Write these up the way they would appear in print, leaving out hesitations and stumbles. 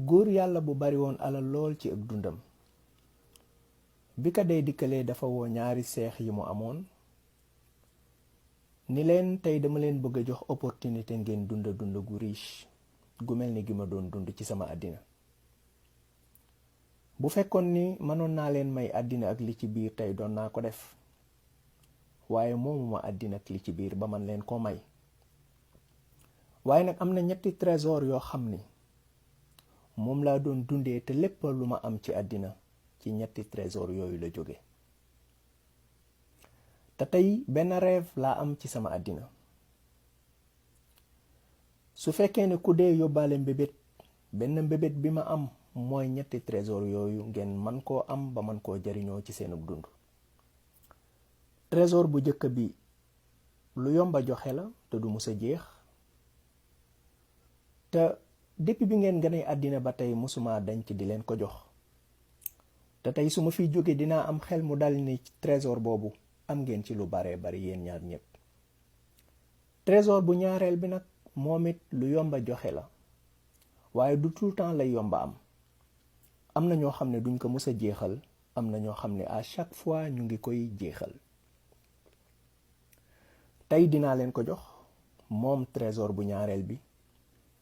góor yàlla bu bari woon alal lool ci ak dundam bi ka dee dikkalee dafa woo ñaari seex yi mu amoon ni leen tey dama leen bëgg a jox opportunité ngeen dund gu riche gu mel ni gi ma doon dund ci sama àddina. bu fekkoon ni mënoon naa leen may àddina ak li ci biir tey doon naa ko def waaye moomuma àddina ak li ci biir ba man leen ko may. waaye nag am na ñetti trésor yoo xam ni moom laa doon dundee te lépp lu ma am ci àddina ci ñetti trésor yooyu la jóge. te tey benn rêve laa am ci sama àddina. su fekkee ne ku dee yóbbaale mbébét benn mbébét bi ma am mooy ñetti trésor yooyu ngeen man koo am ba man koo jariñoo ci seenug dund. trésor bu njëkk bi lu yomba joxe la te du musa jeex te depuis bi ngeen gënee àddina ba tey musuma dañ ci di leen ko jox te tey su ma fiy jóge dinaa am xel mu dal ni trésor boobu am ngeen ci lu bare bari yéen ñaar ñépp. trésor bu ñaareel bi nag moom it lu yomba joxe la waaye du tout le temps lay yomba am na ñoo xam ne duñ ko mës a jeexal am na ñoo xam ne à chaque fois ñu ngi koy jeexal. tey dinaa leen ko jox moom trésor bu ñaareel bi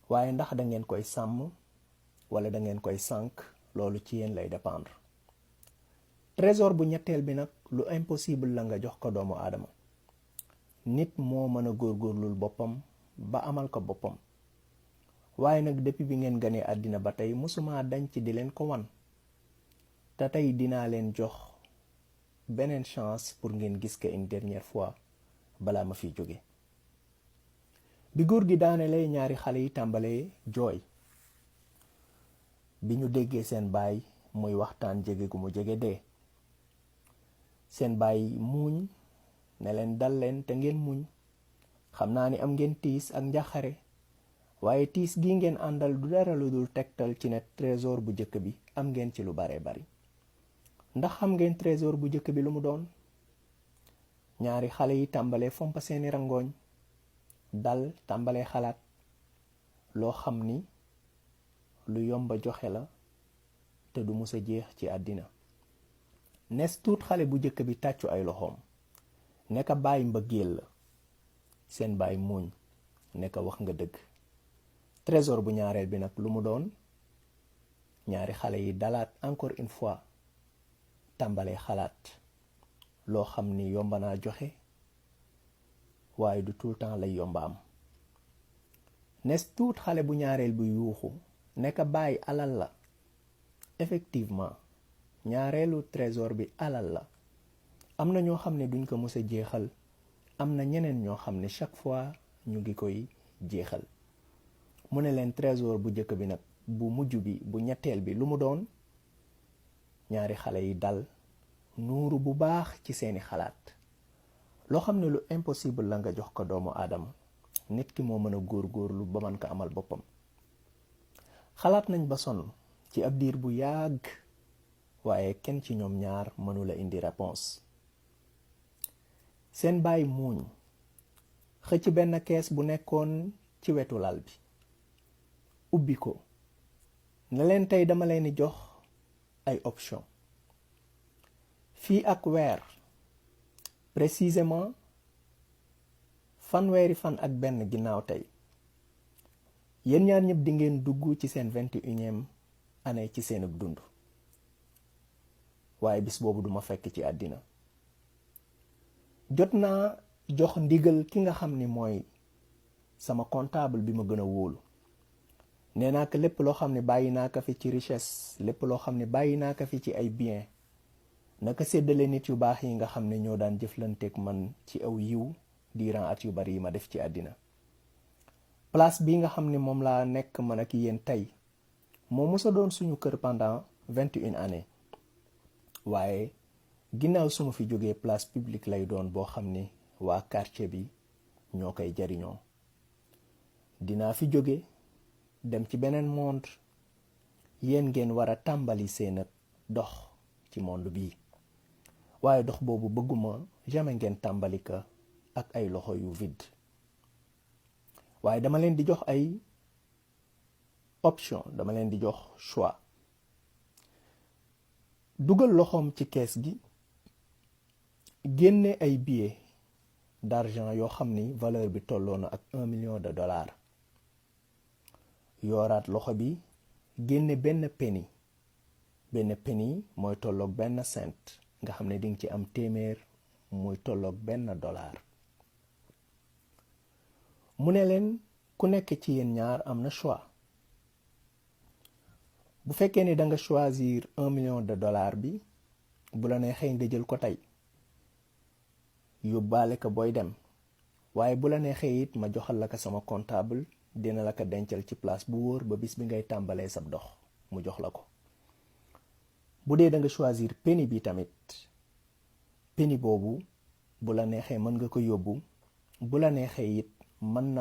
waaye ndax da ngeen koy sàmm wala da ngeen koy sànk loolu ci yéen lay dépendre. trésor bu ñetteel bi nag lu impossible la nga jox ko doomu aadama. nit moo mën a góorgóorlul boppam ba amal ko boppam waaye nag depuis bi ngeen ganee àddina ba tey musuma dañ ci di leen ko wan te tey dinaa leen jox beneen chance pour ngeen gis ko une dernière fois balaa ma fiy jóge. bi góor gi daanelee ñaari xale yi tàmbalee jooy bi ñu déggee seen baay muy waxtaan jege gu mu jege dee. seen baay muuñ ne leen dal leen te ngeen muñ xam naa ni am ngeen tiis ak njaxare waaye tiis gi ngeen àndal du dara lu dul tegtal ci ne trésor bu njëkk bi am ngeen ci lu bare bari. ndax xam ngeen trésor bu njëkk bi lu mu doon? ñaari xale yi tàmbalee fompa seeni rangooñ dal tàmbalee xalaat loo xam ni lu yomba joxe la te du musa jeex ci àddina. nes tuut xale bu njëkk bi tàccu ay loxoom ne ka bàyyi mbëggeel la. seen baay muuñ ne ka wax nga dëgg. trésor bu ñaareel bi nag lu mu doon? ñaari xale yi dalaat encore une fois tàmbalee xalaat loo xam ni yomba naa joxe waaye du tout le temps lay yomba am. nes tuut xale bu ñaareel bi yuuxu ne ka bàyyi alal la. effectivement ñaareelu trésor bi alal la. am na ñoo xam ne duñ ko mës a jeexal am na ñeneen ñoo xam ne chaque fois ñu ngi koy jeexal. mu ne leen trésor bu njëkk bi nag bu mujj bi bu ñetteel bi lu mu doon? ñaari xale yi dal nuuru bu baax ci seeni xalaat loo xam ne lu impossible la nga jox ko doomu aadama. nit ki moo mën a góorgóorlu ba man ko amal boppam. xalaat nañ ba sonn ci ab diir bu yàgg waaye kenn ci ñoom ñaar mënula indi réponse. seen baay muuñ xëcc benn kees bu nekkoon ci wetu lal bi ubbi ko ne leen tey dama leen di jox ay option. fii ak weer précisément fanweeri fan ak benn ginnaaw tey yéen ñaar ñëpp di ngeen dugg ci seen 21e année ci seenug dund waaye bis boobu duma fekk ci àddina. jot naa jox ndigal ki nga xam ni mooy sama comptable bi ma gën a wóolu. nee naa ko lépp loo xam ne bàyyi naa ko fi ci richesse lépp loo xam ne bàyyi naa ko fi ci ay bien naka séddale nit yu baax yi nga xam ne ñoo daan jëflanteeg man ci aw yiw diiran at yu bari yi ma def ci àddina. place bi nga xam ne moom laa nekk man ak yéen tey moo mësa doon suñu kër pendant 21 années waaye ginnaaw su ma fi jógee place publique lay doon boo xam ne waa quartier bi ñoo koy jariñoo. dinaa fi jóge dem ci beneen monde yéen ngeen war a tàmbali seen dox ci monde bii waaye dox boobu bëgguma jamais ngeen tàmbali ka ak ay loxo yu vide waaye dama leen di jox ay option, dama leen di jox choix. dugal loxoom ci kees gi génne ay billets d'argent yoo xam ni valeur bi tolloo na ak $1 million. yooraat loxo bi génne benn penny mooy tolloog benn cent nga xam ne dinga ci am téeméer muy tolloog $1. mu ne leen ku nekk ci yéen ñaar am na choix. bu fekkee ni da nga choisir $1 million bi bu la neexee nga jël ko tey yóbbaale ko booy dem, waaye bu la neexee it ma joxal la ko sama comptable dina la ko dencal ci place bu wóor ba bis bi ngay tàmbalee sab dox mu jox la ko. bu dee da nga choisir penny bi tamit, penny boobu bu la neexee mën nga ko yóbbu, bu la neexee it mën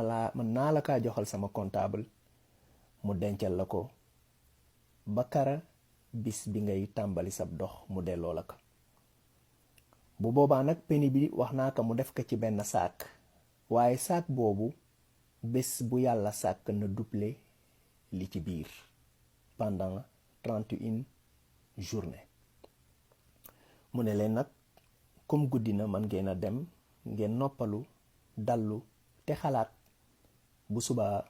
naa la kaa joxal sama comptable mu dencal la ko ba kara bis bi ngay tàmbali sab dox mu delloo la ko. bu boobaa nag penny bi wax naa ko mu def ko ci benn saak, waaye saak boobu bés bu yàlla sàkk na doubler li ci biir pendant 31 journée. mu ne leen nag comme guddi na man ngeen a dem ngeen noppalu dallu te xalaat, bu subaa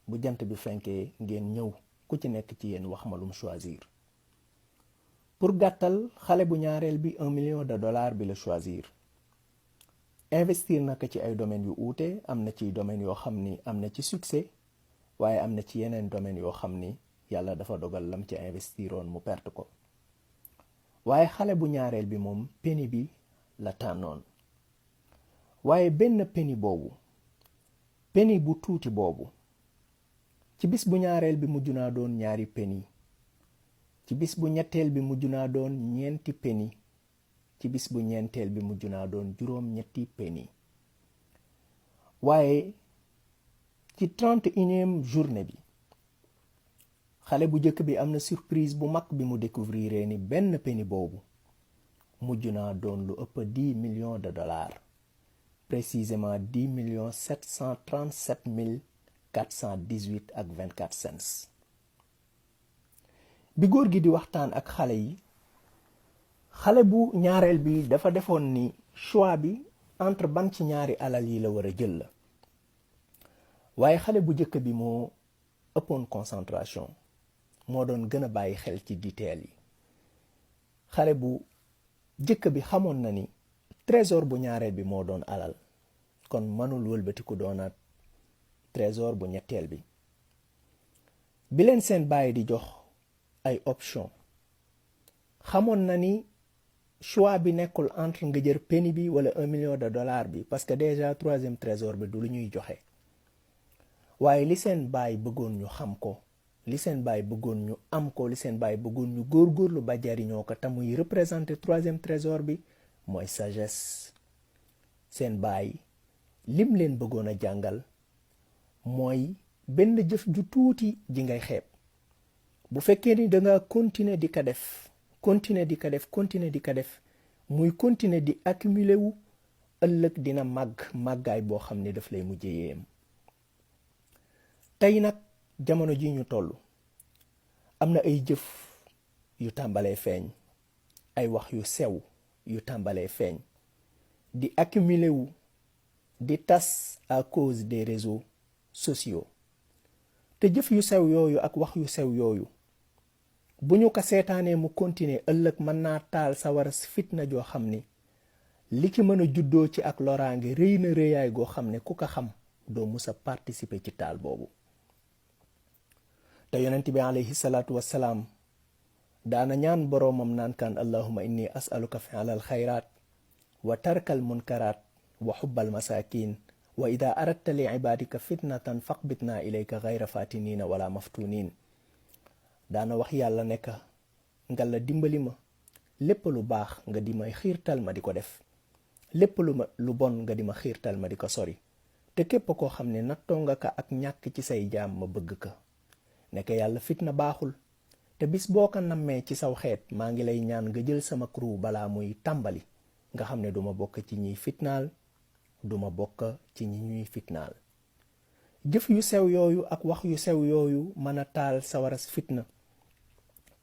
bu jant bi fenkee ngeen ñëw ku ci nekk ci yéen wax ma lum choisir. pour gàttal, xale bu ñaareel bi $1 million bi la choisir. investir na ko ci ay domaines yu uute, am na ci domaines yoo xam ni am na ci succès, waaye am na ci yeneen domaines yoo xam ni yàlla dafa dogal lam ci investiroon mu perte ko. waaye xale bu ñaareel bi moom penny bi la tànnoon. waaye benn penny boobu, penny bu tuuti boobu, ci bis bu ñaareel bi mujj naa doon 2 penny, ci bis bu ñetteel bi mujj naa doon 4 penny, ci bis bu ñeenteel bi mujj naa doon 7 penny. waaye ci 31e journée bi, xale bu njëkk bi am na surprise bu mag bi mu découvrir ni benn penny boobu mujj naa doon lu ëpp $10 millions, précisément 10,737,418,24 bi góor gi di waxtaan ak xale yi, xale bu ñaareel bi dafa defoon ni choix bi entre ban ci ñaari alal yi la war a jël la, waaye xale bu njëkk bi moo ëppoon concentration, moo doon gën a bàyyi xel ci détail yi. xale bu njëkk bi xamoon na ni trésor bu ñaareel bi moo doon alal, kon mënul wëlbatiku doonaat trésor bu ñetteel bi. bi leen seen bàyyi di jox ay option, xamoon na ni choix bi nekkul entre nga jël penny bi wala $1 million bi, parce que déjà 3e trésor bi du lu ñuy joxe. waaye li seen bàyyi bëggoon ñu xam ko, li seen bàyyi bëggoon ñu am ko, li seen bàyyi bëggoon ñu góorgóorlu ba jariñoo ko te muy représenter 3e trésor bi mooy sagesse. seen bàyyi lim leen bëggoon a jàngal mooy benn jëf ju tuuti ji ngay xeeb. bu fekkee ni danga continuer di ko def, continuer di ko def muy continuer di accumuler wu, ëllëg dina màggaay boo xam ne daf lay mujjee yéem. tey nag jamono ji ñu toll am na ay jëf yu tàmbalee feeñ, ay wax yu sew yu tàmbalee feeñ, di accumuler wu, di tas à cause des réseaux sociaux. te jëf yu sew yooyu ak wax yu sew yooyu bu ñu ko seetaanee mu continuer, ëllëg mën naa taal sawara fitna joo xam ni li ci mën a juddoo ci ak loraange rëy na rëyaay goo xam ne ku ko xam doo musa participer ci taal boobu. te yonent bi alayhi salaatu wassalaam daana ñaan boroomam naan kaan allahumma inni as'aluka fi'lal xayraat wa tarkal munkaraat wa xubbal masaakin wa ida aradta li ibadika fitnatan faqbitna ilayka gayra fatinina wala maftunin. daana wax yàlla nekk nga la dimbali ma lépp lu baax nga di ma xiirtal ma di ko def, lépp lu bon nga di ma xiirtal ma di ko sori, te képp koo xam ne nattoo nga ka ak ñàkk ci say jaam ma bëgg ka. nekk yàlla fitna baaxul, te bis boo ko nammee ci saw xeet maa ngi lay ñaan nga jël sama crew balaa muy tàmbali, nga xam ne duma bokk ci ñiy fitnaal, duma bokk ci ñi ñuy fitnaal. jëf yu sew yooyu ak wax yu sew yooyu mën a taal sawaras fitna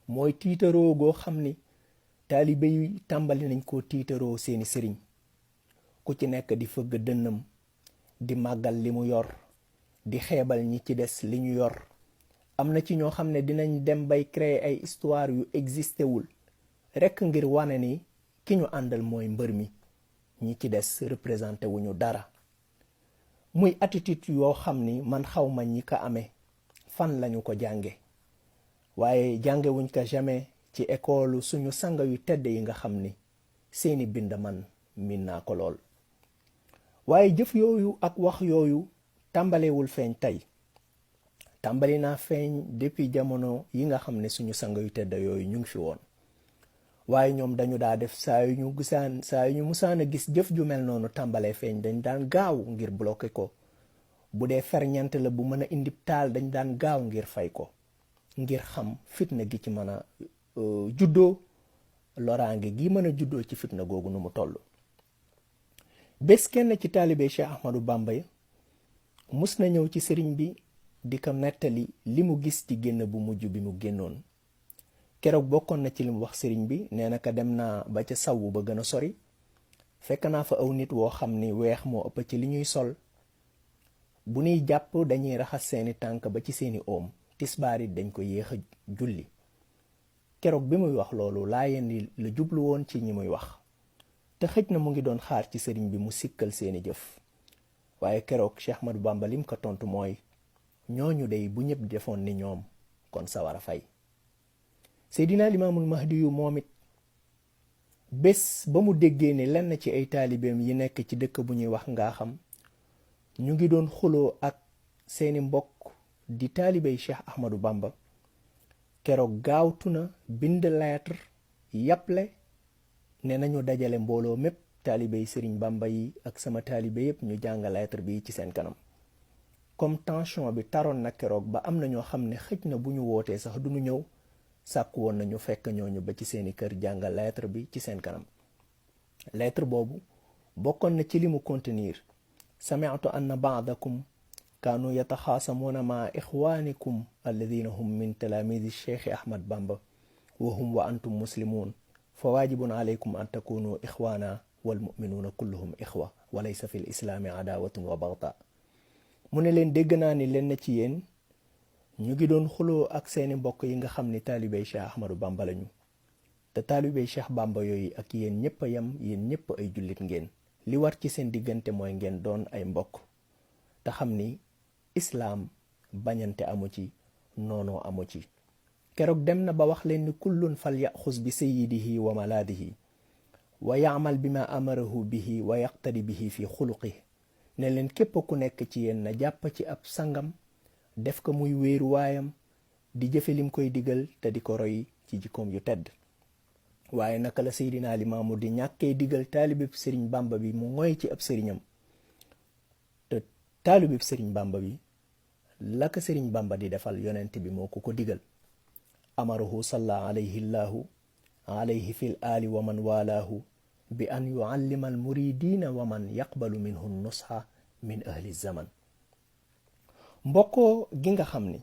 mooy tiitaroo goo xam ni taalibe yi tàmbali nañ koo tiitaroo seeni sëriñ, ku ci nekk di fëgg dënnam di màggal li mu yor, di xeebal ñi ci des li ñu yor. am na ci ñoo xam ne dinañ dem bay créer ay histoire yu existé wul rekk ngir wane ni ki ñu àndal mooy mbër mi, ñi ci des représenté wuñu dara. muy attitude yoo xam ni man xawma ñi ko amee fan lañu ko jànge, waaye jànge wuñ ko jamais ci école suñu sanga yu tedd yi nga xam ni seeni bind man min naa ko lool. waaye jëf yooyu ak wax yooyu tàmbalewul feeñ tey, tàmbali naa feeñ depuis jamono yi nga xam ne suñu sanga yu tedd yooyu ñu ngi fi woon. waaye ñoom dañu daa def saa yu ñu musaan a gis jëf ju mel noonu tàmbalee feeñ dañ daan gaaw ngir bloquer ko. bu dee ferñeent la bu mën a indi taal dañ daan gaaw ngir fay ko, ngir xam fitna gi ci mën a juddoo, loraange gi mën a juddoo ci fitna googu nu mu toll. bés kenn ci taalibe Cheikh Ahmadou Bamba mus na ñëw ci sëriñ bi di ko nettali li mu gis ci génn bu mujj bi mu génnoon. keroog bokkoon na ci li mu wax sëriñ bi, nee na ka dem naa ba ca sawu ba gën a sori, fekk naa fa aw nit woo xam ni weex moo ëpp ci li ñuy sol. bu ñuy jàpp dañuy raxas seeni tànk ba ci seeni oom, tisbaar it dañ ko yéex a julli. keroog bi muy wax loolu Laayeen yi la jublu woon ci ñi muy wax, te xëj na mu ngi doon xaar ci sëriñ bi mu sikkal seeni jëf. waaye keroog Cheikh Ahmadou Bamba lim ko tontu mooy, ñooñu dey bu ñëpp defoon ni ñoom kon sawara fay. Seydina Limaamul Mahdi yu moom it bés ba mu déggee ni lenn ci ay taalibeem yi nekk ci dëkk bu ñuy wax Ngaaxam ñu ngi doon xuloo ak seeni mbokk di taalibey Cheikh Ahmadou Bamba, keroog gaawtu na bind lettre yàpple ne nañu dajale mbooloo mépp, taalibey Sëriñ Bamba yi ak sama taalibe yépp ñu jàng lettre bi ci seen kanam. comme tension bi taroon na keroog ba am na ñoo xam ne xëj na bu ñu wootee sax duñu ñëw, sàkku woon nañu fekk ñooñu ba ci seeni kër jàng lettre bi ci seen kanam. lettre boobu bokkoon na ci li mu contenir: sami'tu anna ba'dakum kaanu yataxaasamuuna maa ixwaanikum alladina hum min talaamidi cheikh Ahmad Bamba wa hum wa antum muslimun fa waajibun alaykum an takunu ixwaana wal muminuuna kulluhum ixwa wa laysa fi l islaami adaawatun wa baxta. mu ne leen dégg naa ni leen ci yéen ñu ngi doon xuloo ak seeni mbokk yi nga xam ni taalibey Cheikh Ahmadou Bamba lañu, te taalibey Cheikh Bamba yooyu ak yéen ñëpp a yem, yéen ñëpp ay jullit ngeen. li war ci seen diggante mooy ngeen doon ay mbokk te xam ni islaam bañante amu ci, noonoo amu ci. keroog dem na ba wax leen ni kullun fal yaxus bi sayyidihi wa malaadihi wa yaamal bi ma amarahu bihi wa yaqtadi bihi fi xuluqi. ne leen képp ku nekk ci yéen na jàpp ci ab sangam, def ko muy wéeru waayam, di jëfe lim koy digal te di ko roy ci jikkoom yu tedd. waaye naka la Seydina Limaamu di ñàkkee digal taalibeb Sëriñ Bamba bi mu ngoy ci ab sëriñam, te taalibeb Sëriñ Bamba bi la ko Sëriñ Bamba di defal yonent bi moo ko digal. amarahu salla alayhi llahu alayhi fil aali wa man walaahu bi an yuallima al muridina wa man yaqbalu minhu nusha min ahli zaman. mbokkoo gi nga xam ni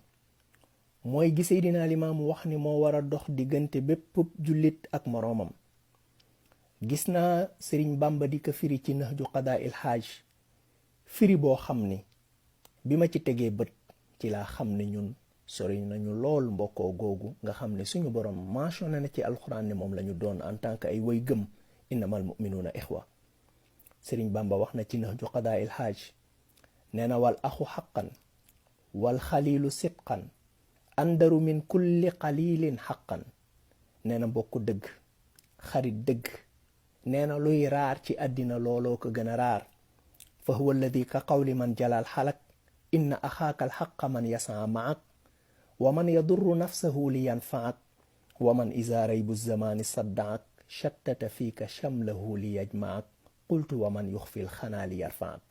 mooy gi Seydina Limaamu wax ni moo war a dox diggante bépp jullit ak moroomam. gis naa Sëriñ Bamba di ko firi ci Nahju Qadaa il Haaj, firi boo xam ni bi ma ci tegee bët ci laa xam ne ñun sori nañu lool mbokkoo googu nga xam ne suñu borom mentionné na ci alxuraan ne moom la ñu doon en tant que ay way gëm, innamal muminuuna ixwa. Sëriñ Bamba wax na ci Nahju Qadaa il Haaj, nee na wal axu xaqan wal xaliilu sidqan andaru min kulli qalilin xaqan. nee na mbokku dëgg, xarit dëgg, nee na luy raar ci àddina looloo ko gën a raar. fa huwa alladi ka qawli man jalal xalak inna axaaka alxaqa man yasaa maak wa man yadurru nafsahu li yanfaak wa man iza raybu zamaani saddaak shattata fiika shamlahu li yajmaak qultu wa man yuxfil xanaa li yarfaak.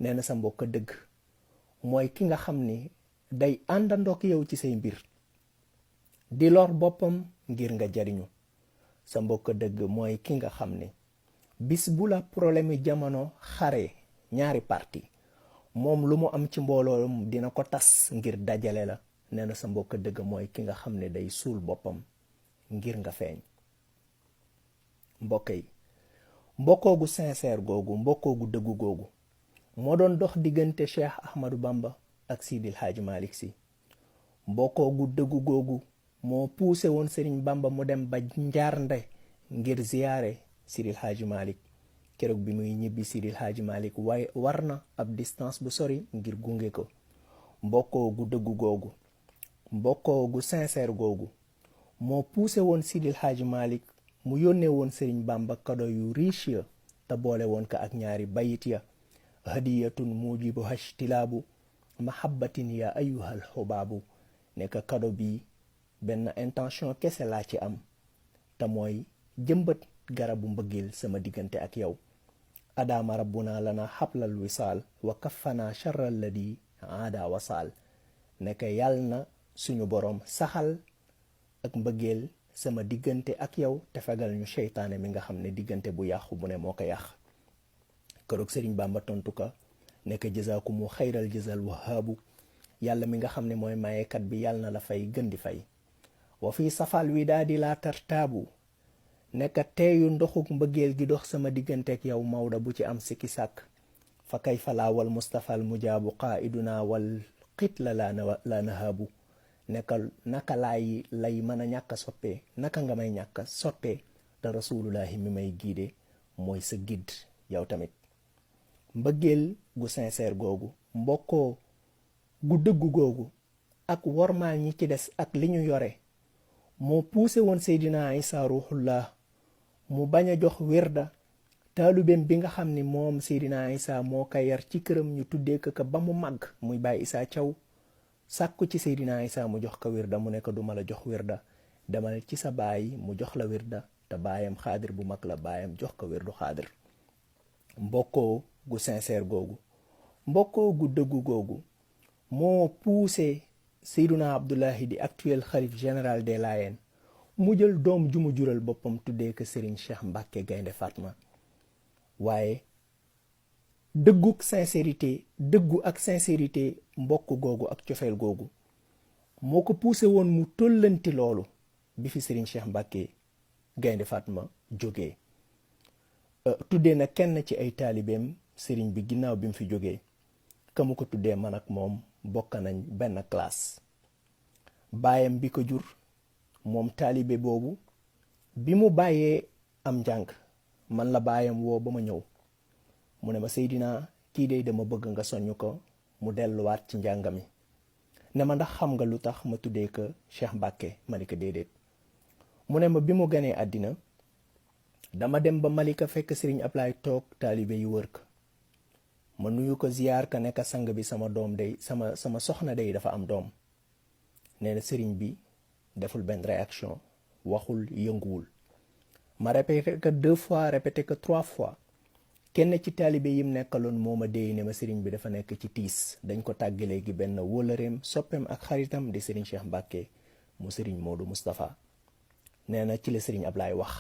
nee na sa mbokk dëgg mooy ki nga xam ni day àndandook yow ci say mbir, di lor boppam ngir nga jariñu. sa mbokk dëgg mooy ki nga xam ni bis bu la problème yi jamono xare ñaari parti, moom lu mu am ci mbooloom dina ko tas ngir dajale la. nee na sa mbokk dëgg mooy ki nga xam ne day suul boppam ngir nga feeñ. mbokk yi, mbokkoo gu sincère googu, mbokkoo gu dëggu googu moo doon dox diggante Cheikh Ahmadou Bamba ak Sidil Hadji Malick Sy. mbokkoo gu dëggu googu moo poussé woon Serigne Bamba mu dem ba Njaarnde ngir ziyaare Sidil Hadji Malick. keroog bi muy ñibbi Sidil Hadji Malick waaye war na ab distance bu sori ngir gunge ko. mbokkoo gu dëggu googu, mbokkoo gu sincère googu moo poussé woon Sidil Hadji Malick mu yónnee woon Serigne Bamba kado yu riche ya te boole woon ko ak ñaari bayit ya: hadiyatun mujibu hashtilaabu mahabbatin ya ayyuhal xubaabu. nekk kado bi benn intention kese laa ci am, te mooy jëmbat garabu mbëggeel sama diggante ak yow. adaama rabbuna lana xablal wisaal wa kaffana charral ladi aada wasaal. nekk yàlla na suñu boroom saxal ak mbëggeel sama diggante ak yow te fegal ñu seytaane mi nga xam ne diggante bu yàqu bu ne moo ko yàq. keroog Serigne Bamba tontu ka nekk jazaakumu xayral jazal wahaabu. yàlla mi nga xam ne mooy mayekat bi yàlla na la fay gën di fay. wa fii safal wi daa di laa tartaabu. nekk teeyu ndoxuk mbëggeel gi dox sama digganteek yow Maodo bu ci am sikki sàkk. fa kay falaa wal Mustafa al mujaabu qaa'iduna wal xit la laa nahaabu. naka lay mën a ñàkk a soppee, naka nga may ñàkk a soppee te rasulullahi mi may giide mooy sa gidd yow tamit. mbëggeel gu sincère googu, mbokkoo gu dëggu googu ak wormaal ñi ci des ak li ñu yore moo poussé woon Seydina Issa ruuxullah mu bañ a jox wirda taalubeem bi nga xam ni moom Seydina Issa moo ko yar ci këram ñu tuddee ko ba mu màgg muy Baay Issa Thiaw. sàkku ci Seydina Issa mu jox ko wirda, mu ne ko duma la jox wirda, demal ci sa baay mu jox la wirda, te baayam xaadir bu mag la, baayam jox ko wirdu xaadir. mbokkoo gu sincère googu, mbokkoo gu dëggu googu moo poussé Seydina Abdullahi di actuel xalif général des Layènes mu jël doom ju mu jural boppam tuddee ko Serigne Cheikh Mbacke Gaynde Fatma. waaye dëggu ak sincérité mbokk googu ak cofeel googu moo ko poussé woon mu tollanti loolu bi fi Serigne Cheikh Mbacke Gaynde Fatma jógee. tuddee na kenn ci ay taalibeem Serigne bi ginnaaw bi mu fi jógee, ka mu ko tuddee man ak moom bokk nañ benn classe. baayam bi ko jur moom taalibe boobu bi mu bàyyee am njàng, man la baayam woo ba ma ñëw mu ne ma Seydina, kii de dama bëgg nga soññ ko mu delluwaat ci njàng mi. ne ma ndax xam nga lu tax ma tuddee ko Cheikh Mbacke? ma ne ko déedéet. mu ne ma bi mu ganee àddina dama dem ba Malika fekk Serigne Ablaye toog, taalibe yi wër ko. ma nuyu ko ziyaar ka nekk sang bi sama doom day sama soxna day dafa am doom. nee na Serigne bi deful benn réaction, waxul, yënguwul. ma répété que 2 fois, répété que 3 fois. kenn ci taalibe yim nekkaloon moo ma déy ne ma Serigne bi dafa nekk ci tiis, dañ ko tàggalee gi benn wóllëreem, soppeem ak xaritam di Serigne Cheikh Mbacke mu Serigne Modou Moustapha. nee na ci la Serigne Ablaye wax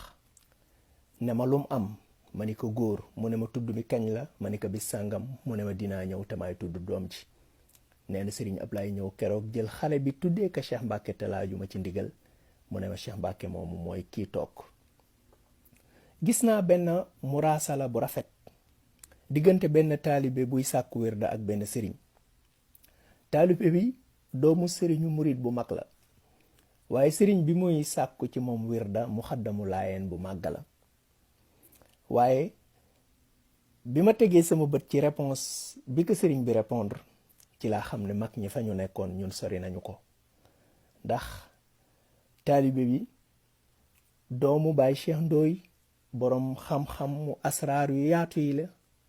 ne ma lum am, ma ni ko góor, mu ne ma tudd mi kañ la, ma ni ko bis sàngam, mu ne ma dinaa ñëw te maay tudd doom ji. nee na Serigne Ablaye ñëw keroog jël xale bi tuddee ko Cheikh Mbacke te laaju ma ci ndigal, mu ne ma Cheikh Mbacke moomu mooy kii toog. gis naa benn muraasala bu rafet diggante benn taalibe buy sàkku wirda ak benn sëriñ. taalibe bi doomu sëriñu murit bu mag la, waaye sëriñ bi muy sàkku ci moom wirda mu xaddamu laayeen bu màgg la. waaye bi ma tegee sama bët ci réponse bi ko sëriñ bi répondre, ci laa xam ne mag ñi fa ñu nekkoon ñun sori nañu ko. ndax taalibe bi doomu Baay Cheikh Ndooy boroom xam-xam mu asraar yu yaatu yi la,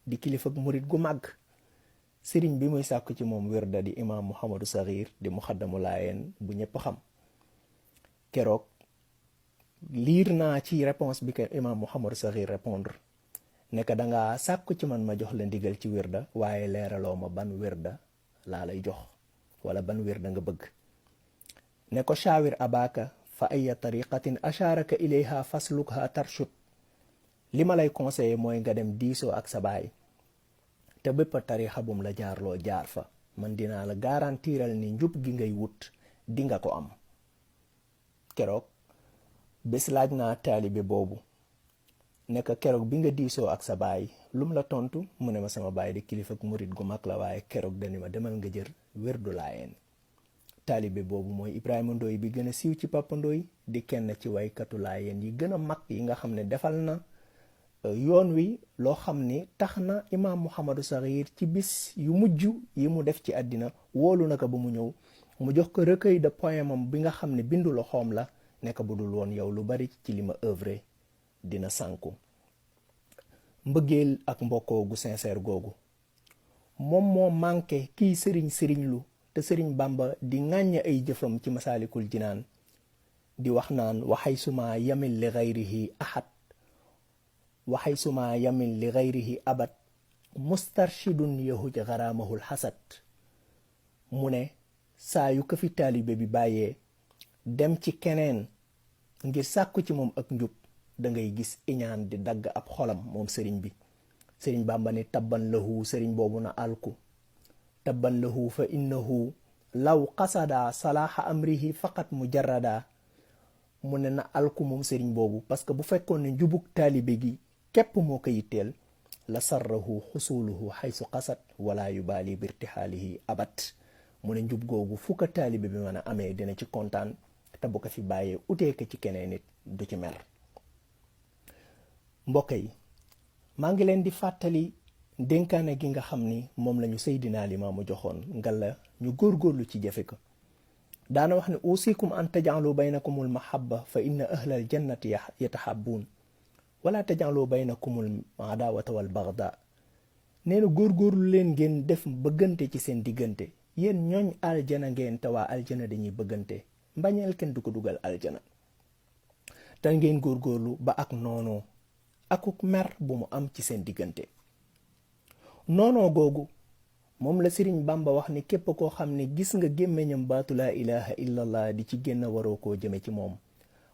di kilifa ak murit gu màgg. sëriñ bi muy sàkku ci moom wirda di imaam Mouhamadou Saxiir di muxaddamu laayeen bu ñëpp xam. keroog liir naa ci réponse bi ko imaam Mouhamadou Saxiir répondre ne ko dangaa sàkku ci man ma jox la ndigal ci wirda, waaye leeraloo ma ban wirda laa lay jox wala ban wirda nga bëgg. ne ko shaawir abaka fa aya tariqatin asharaka ilayha faslukha tarshud. li ma lay conseiller mooy nga dem diisoo ak sa baay te bépp tarixa bum la jaarloo jaar fa, man dinaa la garantiral ni njub gi ngay wut di nga ko am. keroog bés laaj naa taalibe boobu nekk keroog bi nga diisoo ak sa baay lum la tontu, mu ne ma sama baay di kilifa ak murit gu mag la, waaye keroog dani ma demal nga jër wérdu laayeen. taalibe boobu mooy Ibrahima Ndoye bi gën a siiw ci Papa Ndoye, di kenn ci waykatu laayeen yi gën a mag yi nga xam ne defal na yoon wi loo xam ni tax na imaam Mouhamadou Sakhir ci bis yu mujj yi mu def ci àddina woolu na ko ba mu ñëw, mu jox ko recueil de poème bi nga xam ne bindu loxoom la, nekk bu dul woon yow lu bari ci li ma œuvré dina sànku. mbëggeel ak mbokkoo gu sincère googu moom moo manqué kii sëriñ lu te sëriñ Bamba di ŋàññ ay jëfam ci masaalikul jinaan di wax naan waxay suma yamil li gayrihi ahad waxay suma yamil li gayrihi abad mustarshidun yahuj garaamahul xasad. mu ne saa yu ko fi taalibe bi bàyyee dem ci keneen ngir sàkku ci moom ak njub, da ngay gis iñaan di dagg ab xolam moom sëriñ bi. sëriñ Bàmba ni tabban lahu, sëriñ boobu na alku. tabban lahu fa innahu law qasada salaaxa amrihi faqat mujarrada. mu ne na alku moom sëriñ boobu, parce que bu fekkoon ne njubug taalibe gi képp moo ko yitteel, la sarrahu xusuluhu xaysu qasad wala yubaali birtixaalihi abat. mu ne njub googu fu ko taalibe bi mën a amee dina ci kontaan, te bu ko fi bàyyee utee ko ci keneen nit du ci mer. mbokk yi, maa ngi leen di fàttali dénkaane gi nga xam ni moom lañu Seydina Limaamu joxoon ngalla ñu góorgóorlu ci jëfe ko. daana wax ne usikum an tajaalu baynakumul mahabba fa inna ahlal jannati yatahabbuun wala tajaalu baynakumul adawata wal bagda. nee na góorgóorlu leen ngeen def bëggante ci seen diggante, yéen ñooñ aljana ngeen te waa aljana dañuy bëggante, mbañeel kenn du ko dugal aljana. te ngeen góorgóorlu ba ak noonoo akuk mer bu mu am ci seen diggante. noonoo googu moom la Sëriñ Bamba wax ni képp koo xam ne gis nga gémmiñam baatu laa ilaha illallah di ci génn waroo koo jëme ci moom.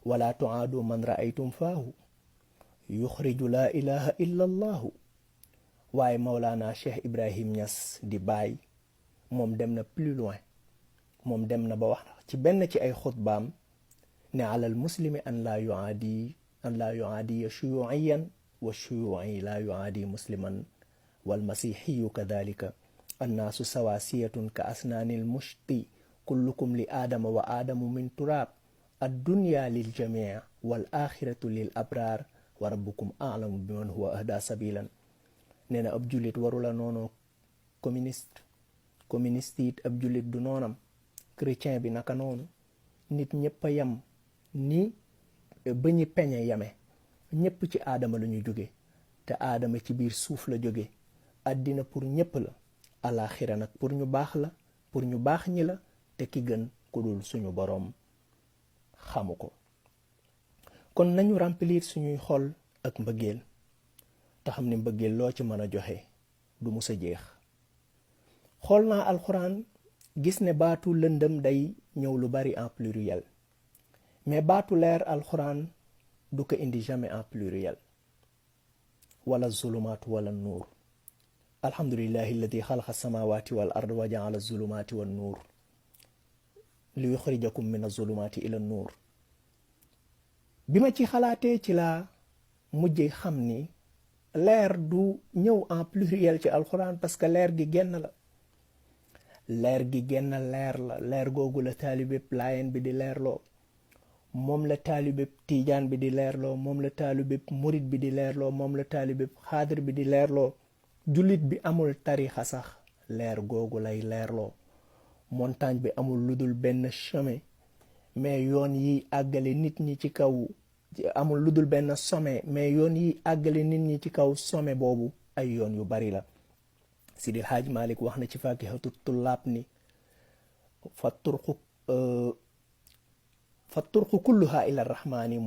wala tuaadu man raaytum faahu yuxriju laa ilaha illallahu. waaye Mawlaana Cheikh Ibrahim Niass di baay, moom dem na plus loin. moom dem na ba wax ci benn ci ay xutbaam ne alal muslimi an laa yuaadiya shuyuiyan wa shuyui laa yuaadi musliman wal masixiyu kadalika annaasu sawaasiyatun ka asnaanil mushti kullukum li aadama wa aadamu min turaab addunya lil jamii wal axiratu lil abraar wa rabbukum aalamu bi man huwa ahda sabilan. nee na ab jullit warula noonu communiste it ab jullit du noonam, chrétien bi naka noonu. nit ñëpp a yem ni ba ñi peñe yame, ñëpp ci aadama la ñu jóge, te aadama ci biir suuf la jóge. àddina pour ñëpp la, alaxira nag pour ñu baax la, pour ñu baax ñi la, te ki gën ku dul suñu boroom xamu ko. kon nañu remplir suñuy xol ak mbëggeel, te xam ne mbëggeel loo ci mën a joxe du mus a jeex. xool naa alxuraan gis ne baatu lëndëm day ñëw lu bari en pluriel, mais baatu leer alxuraan du ko indi jamais en pluriel. wala zulumaatu wala nuur. alhamdulillahi alladi xalaqa samawati wal ard wa jaala zulumati wan nuur li yuxrijakum min azulumati ila nuur. bi ma ci xalaatee ci laa mujje xam ni leer du ñëw en pluriel ci alxuraan, parce que leer gi genn la. leer gi genn leer la. leer googu la taalibeb laayeen bi di leerloo, moom la taalibeb tiijaan bi di leerloo, moom la taalibeb murit bi di leerloo, moom la taalibeb xaadir bi di leerloo. jullit bi amul tarixa sax leer googu lay leerloo. montagne bi amul lu dul benn chemin, mais yoon yi àggale nit ñi ci kaw amul lu dul benn sommet, mais yoon yi àggale nit ñi ci kaw sommet boobu ay yoon yu bari la. Sidil Haaj Malik wax na ci Faakihatu Tullaab ni fa turqu kulluha ila rahmaani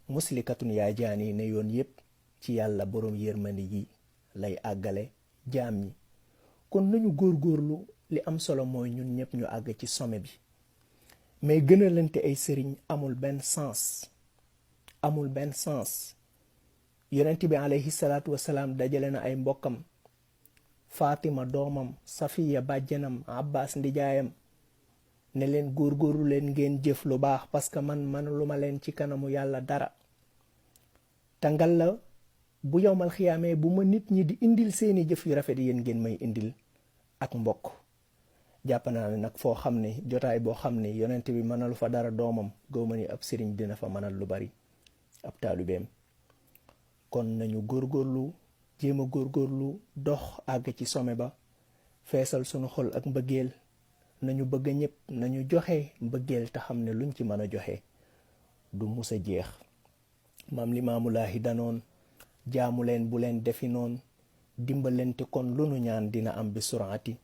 muslikatun yaa jaani, ne yoon yépp ci yàlla boroom yërmande yi lay àggale jaam ñi. kon nañu góorgóorlu, li am solo mooy ñun ñëpp ñu àgg ci sommet bi. mais gënalante ay sëriñ amul benn sens, amul benn sens. yonent bi alayhi salaatu wasalaam dajale na ay mbokkam Fatima doomam, Safiya bàjjanam, Abbas ndijaayam, ne leen góorgóorlu leen ngeen jëf lu baax parce que man lu ma leen ci kanamu yàlla dara. tangal la bu yowmal xiyaamee bu ma nit ñi di indil seeni jëf yu rafet yéen ngeen may indil ak mbokk. jàpp naa ne nag foo xam ne jotaay boo xam ne yonent bi mënalu fa dara doomam, gëwma ni ab sëriñ dina fa mënal lu bari ab taalibeem. kon nañu góorgóorlu, jéem a góorgóorlu dox àgg ci sommet ba, feesal sunu xol ak mbëggeel. nañu bëgg ñëpp, nañu joxe mbëggeel te xam ne luñ ci mën a joxe du mus a jeex. maam Limaamu Laahi danoon jaamu leen bu leen defi noon, dimbalante kon lu nu ñaan dina am bi suraati.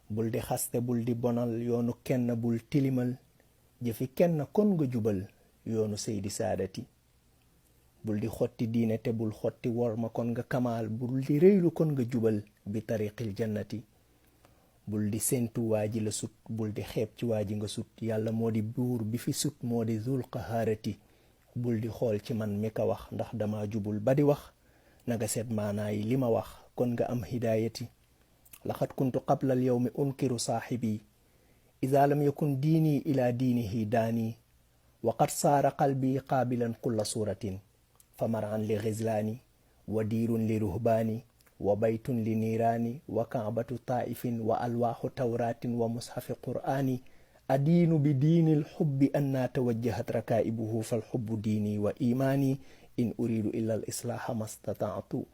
bul di xaste, bul di bonal, yoonu kenn bul tilimal, jëfi kenn kon nga jubal, yoonu Seydi Saadati. bul di xotti diine te bul xotti worma kon nga kamaal, bul di rëylu kon nga jubal bi tariqil jannati. bul di séentu waa ji la sut, bul di xeeb ci waa ji nga sut, yàlla moo di buur bi fi sut, moo di zul qahaarati. bul di xool ci man mi ka wax ndax dama jubul ba di wax, naga seet maanaa yi li ma wax kon nga am hidaayati. laqad kuntu qabla al yawmi unkiru saaxibi ida lam yakun diini ila diinihi daani, wa qad saara qalbi qaabilan kulla suuratin, fa mar'an li ghizlaani wa diirun li ruhbaani wa baytun li niiraani wa kaabatu taa'ifin wa alwaaxu tawraatin wa mushafi qur'aani. adiinu bi diini lxubbi annaa tawajjahat rakaa'ibuhu falxubbu diini wa iimaani. in uriidu illa al islaaha ma stataatu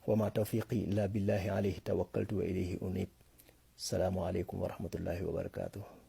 wa ma tawfiqi illa billahi alayhi tawakkaltu wa ilayhi unib. salaamu aleykum wa rahmatullahi wa barakatuh.